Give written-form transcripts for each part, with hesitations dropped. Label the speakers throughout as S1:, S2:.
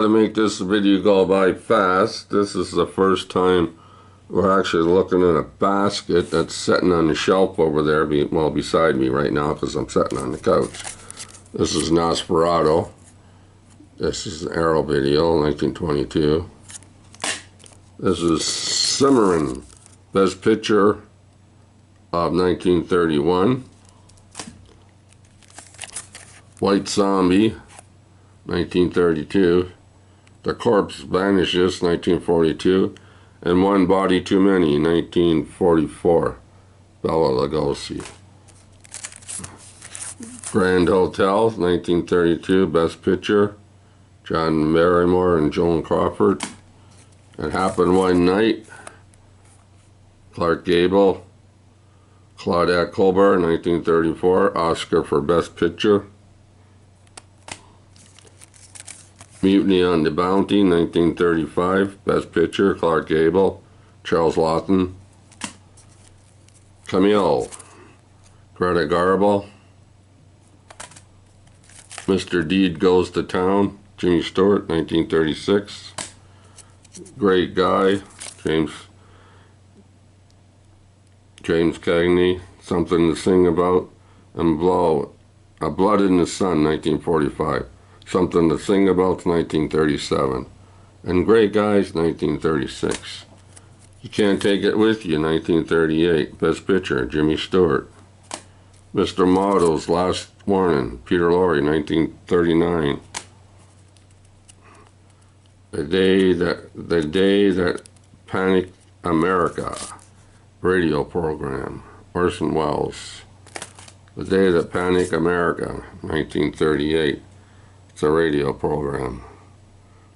S1: To make this video go by fast, this is the first time we're actually looking at a basket that's sitting on the shelf over there, beside me right now because I'm sitting on the couch. This is Nosferatu. This is an Arrow video, 1922. This is Cimarron, Best Picture of 1931. White Zombie, 1932. The Corpse Vanishes, 1942, and One Body Too Many, 1944, Bela Lugosi. Grand Hotel, 1932, Best Picture, John Barrymore and Joan Crawford. It Happened One Night, Clark Gable, Claudette Colbert, 1934, Oscar for Best Picture. Mutiny on the Bounty, 1935, Best Picture, Clark Gable, Charles Laughton. Camille, Greta Garbo. Mr. Deed Goes to Town, Jimmy Stewart, 1936. Great Guy, James Cagney, Something to Sing About, and Blood in the Sun, 1945. Something to Sing About, 1937. And Great Guys, 1936. You Can't Take It With You, 1938. Best Picture, Jimmy Stewart. Mr. Moto's Last Warning, Peter Lorre, 1939. The Day That Panicked America, radio program, Orson Welles. The Day That Panicked America, 1938. It's a radio program.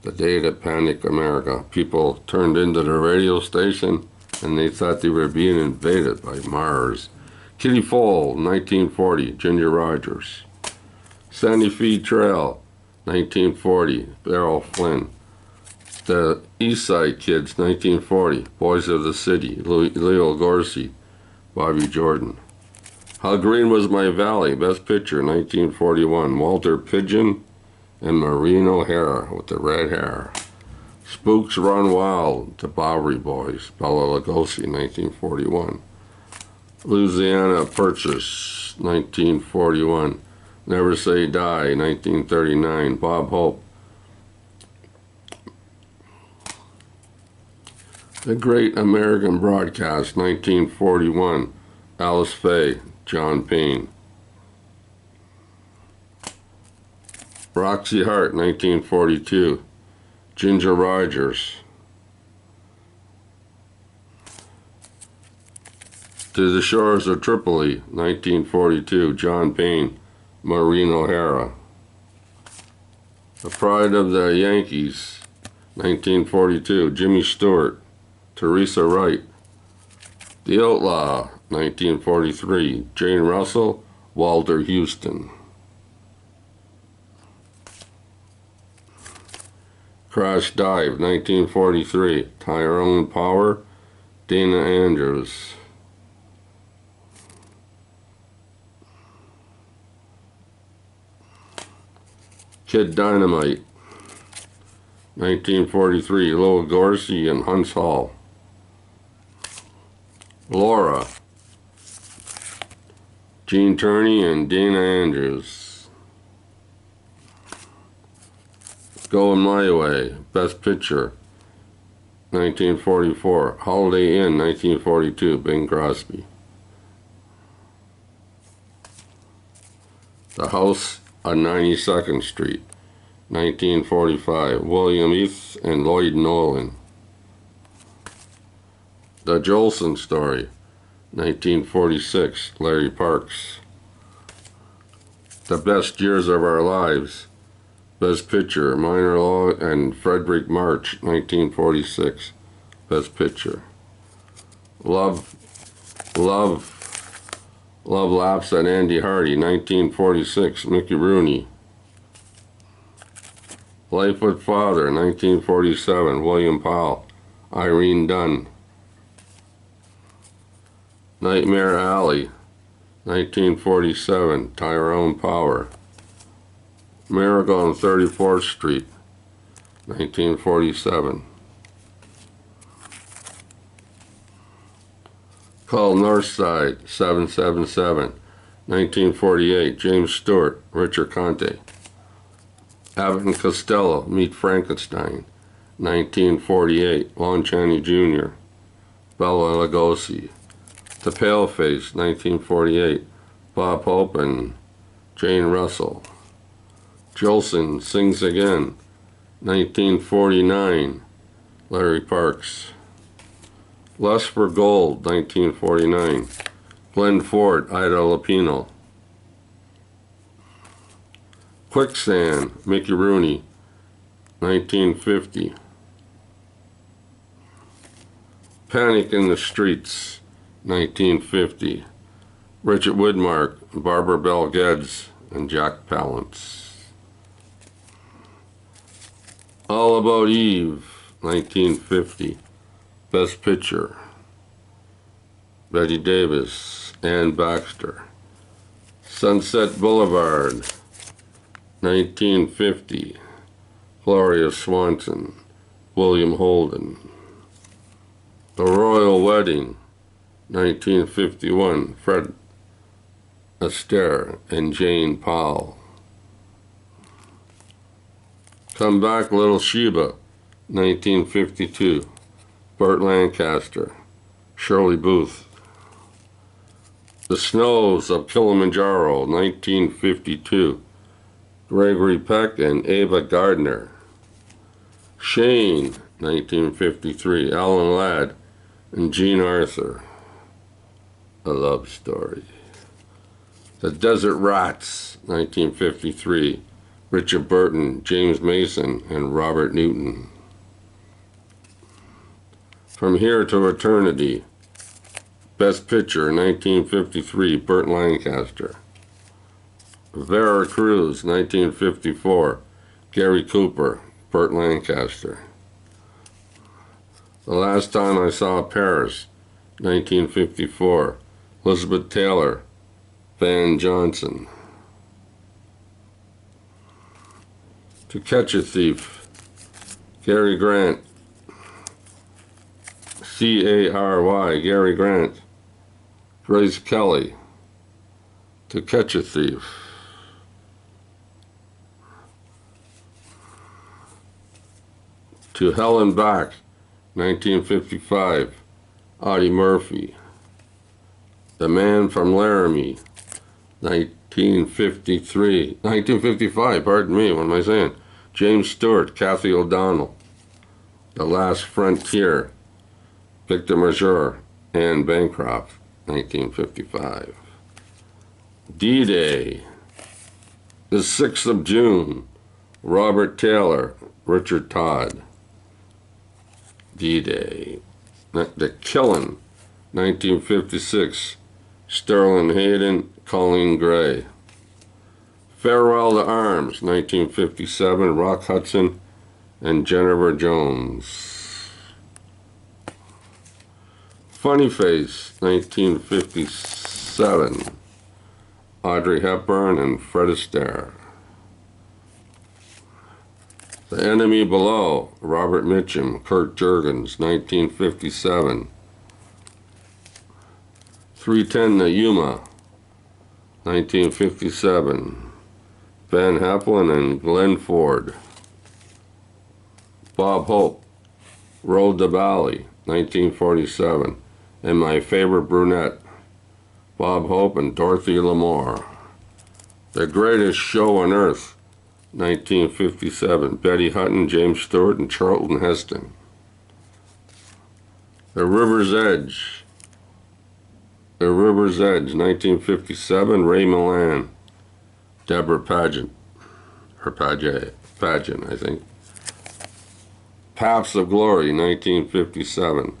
S1: The Day That Panicked America. People turned into the radio station and they thought they were being invaded by Mars. Kitty Foal, 1940, Ginger Rogers. Sandy Feed Trail, 1940, Errol Flynn. The East Side Kids, 1940, Boys of the City, Leo Gorcey, Bobby Jordan. How Green Was My Valley, Best Picture, 1941, Walter Pidgeon and Maureen O'Hara with the red hair. Spooks Run Wild, The Bowery Boys, Bela Lugosi, 1941. Louisiana Purchase, 1941. Never Say Die, 1939, Bob Hope. The Great American Broadcast, 1941, Alice Faye, John Payne. Roxy Hart, 1942, Ginger Rogers. To the Shores of Tripoli, 1942, John Payne, Maureen O'Hara. The Pride of the Yankees, 1942, Jimmy Stewart, Teresa Wright. The Outlaw, 1943, Jane Russell, Walter Houston. Crash Dive, 1943, Tyrone Power, Dana Andrews. Kid Dynamite, 1943, Lowell Gorcey and Hunts Hall. Laura, Gene Tierney and Dana Andrews. Going My Way, Best Picture, 1944. Holiday Inn, 1942, Bing Crosby. The House on 92nd Street, 1945, William Eath and Lloyd Nolan. The Jolson Story, 1946, Larry Parks. The Best Years of Our Lives, Best Picture, Minor Law and Frederick March, 1946, Best Picture. Love Laughs at Andy Hardy, 1946, Mickey Rooney. Lightfoot Father, 1947, William Powell, Irene Dunn. Nightmare Alley, 1947, Tyrone Power. Miracle on 34th Street, 1947. Call Northside, 777, 1948. James Stewart, Richard Conte. Abbott and Costello, Meet Frankenstein, 1948. Lon Chaney Jr., Bela Lugosi. The Paleface, 1948. Bob Hope and Jane Russell. Jolson Sings Again, 1949. Larry Parks. Lust for Gold, 1949. Glenn Ford, Ida Lupino. Quicksand, Mickey Rooney, 1950. Panic in the Streets, 1950. Richard Widmark, Barbara Bell Geddes, and Jack Palance. All About Eve, 1950. Best Picture, Bette Davis, Ann Baxter. Sunset Boulevard, 1950. Gloria Swanson, William Holden. The Royal Wedding, 1951. Fred Astaire and Jane Powell. Come Back Little Sheba, 1952. Burt Lancaster, Shirley Booth. The Snows of Kilimanjaro, 1952. Gregory Peck and Ava Gardner. Shane, 1953. Alan Ladd and Jean Arthur. A Love Story. The Desert Rats, 1953. Richard Burton, James Mason, and Robert Newton. From Here to Eternity, Best Picture, 1953, Burt Lancaster. Vera Cruz, 1954, Gary Cooper, Burt Lancaster. The Last Time I Saw Paris, 1954, Elizabeth Taylor, Van Johnson. To Catch a Thief, Cary Grant, C-A-R-Y, Cary Grant. Grace Kelly, To Catch a Thief. To Hell and Back, 1955, Audie Murphy. The Man from Laramie, 1955, pardon me, what am I saying? James Stewart, Kathy O'Donnell. The Last Frontier, Victor Mature, Anne Bancroft, 1955. D-Day, the 6th of June, Robert Taylor, Richard Todd. D-Day. The Killing, 1956, Sterling Hayden, Colleen Gray. Farewell to Arms, 1957, Rock Hudson and Jennifer Jones. Funny Face, 1957, Audrey Hepburn and Fred Astaire. The Enemy Below, Robert Mitchum, Kurt Jurgens, 1957. 310 to Yuma, 1957. Van Heflin and Glenn Ford. Bob Hope, Road to Bali, 1947. And My Favorite Brunette, Bob Hope and Dorothy Lamour. The Greatest Show on Earth, 1957. Betty Hutton, James Stewart, and Charlton Heston. The River's Edge, 1957. Ray Milland, Deborah Pageant, Pageant, I think. Paths of Glory, 1957.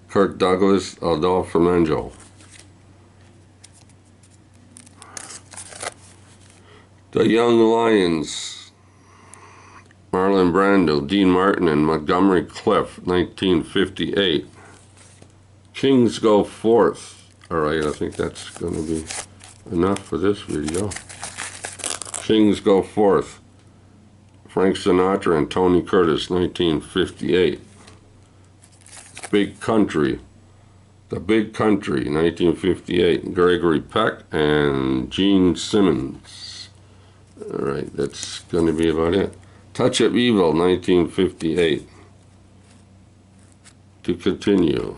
S1: Kirk Douglas, Adolphe Menjel. The Young Lions, Marlon Brando, Dean Martin, and Montgomery Clift, 1958. Kings Go Forth. All right, I think that's going to be enough for this video. Kings Go Forth. Frank Sinatra and Tony Curtis, 1958. Big Country, The Big Country, 1958. Gregory Peck and Gene Simmons. All right, that's going to be about it. Touch of Evil, 1958. To continue.